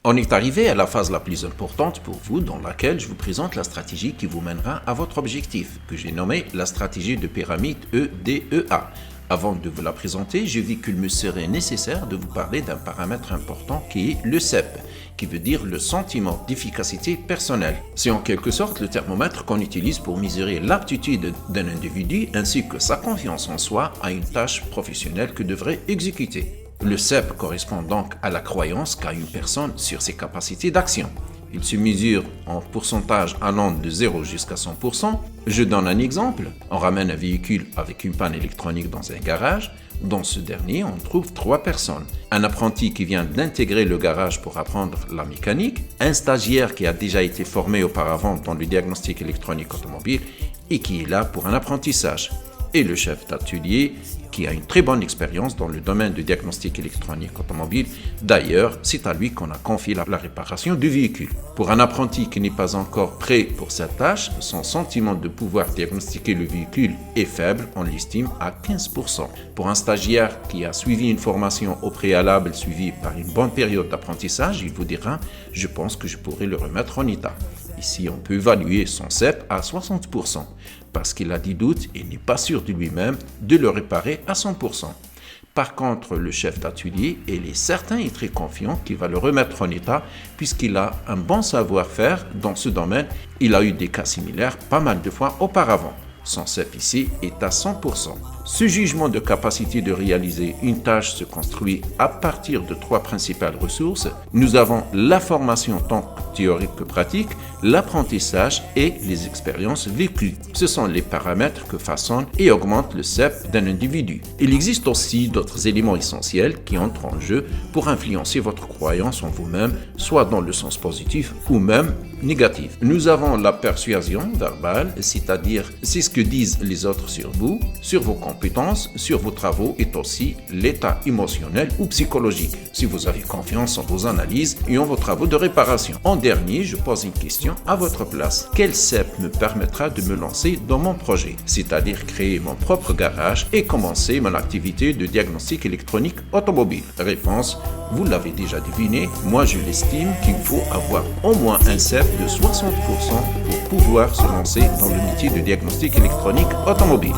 On est arrivé à la phase la plus importante pour vous dans laquelle je vous présente la stratégie qui vous mènera à votre objectif, que j'ai nommé la stratégie de pyramide EDEA. Avant de vous la présenter, j'ai vu qu'il me serait nécessaire de vous parler d'un paramètre important qui est le CEP, qui veut dire le sentiment d'efficacité personnelle. C'est en quelque sorte le thermomètre qu'on utilise pour mesurer l'aptitude d'un individu ainsi que sa confiance en soi à une tâche professionnelle que devrait exécuter. Le CEP correspond donc à la croyance qu'a une personne sur ses capacités d'action. Il se mesure en pourcentage allant de 0 jusqu'à 100%. Je donne un exemple. On ramène un véhicule avec une panne électronique dans un garage. Dans ce dernier, on trouve 3 personnes. Un apprenti qui vient d'intégrer le garage pour apprendre la mécanique, un stagiaire qui a déjà été formé auparavant dans le diagnostic électronique automobile et qui est là pour un apprentissage, et le chef d'atelier qui a une très bonne expérience dans le domaine du diagnostic électronique automobile. D'ailleurs, c'est à lui qu'on a confié la réparation du véhicule. Pour un apprenti qui n'est pas encore prêt pour cette tâche, son sentiment de pouvoir diagnostiquer le véhicule est faible, on l'estime à 15%. Pour un stagiaire qui a suivi une formation au préalable suivie par une bonne période d'apprentissage, il vous dira « je pense que je pourrais le remettre en état ». Ici, on peut évaluer son CEP à 60%, parce qu'il a des doutes et n'est pas sûr de lui-même de le réparer à 100%. Par contre, le chef d'atelier, il est certain et très confiant qu'il va le remettre en état puisqu'il a un bon savoir-faire dans ce domaine. Il a eu des cas similaires pas mal de fois auparavant. Son CEP ici est à 100%. Ce jugement de capacité de réaliser une tâche se construit à partir de 3 principales ressources. Nous avons la formation tant théorique que pratique, l'apprentissage et les expériences vécues. Ce sont les paramètres que façonnent et augmentent le CEP d'un individu. Il existe aussi d'autres éléments essentiels qui entrent en jeu pour influencer votre croyance en vous-même, soit dans le sens positif ou même négatif. Nous avons la persuasion verbale, c'est-à-dire c'est ce que disent les autres sur vous, sur vos compétences, sur vos travaux, et aussi l'état émotionnel ou psychologique, si vous avez confiance en vos analyses et en vos travaux de réparation. En dernier, je pose une question à votre place. Quel CEP me permettra de me lancer dans mon projet, c'est-à-dire créer mon propre garage et commencer mon activité de diagnostic électronique automobile? Réponse, vous l'avez déjà deviné, moi je l'estime qu'il faut avoir au moins un CEP de 60% pour pouvoir se lancer dans le métier de diagnostic électronique automobile.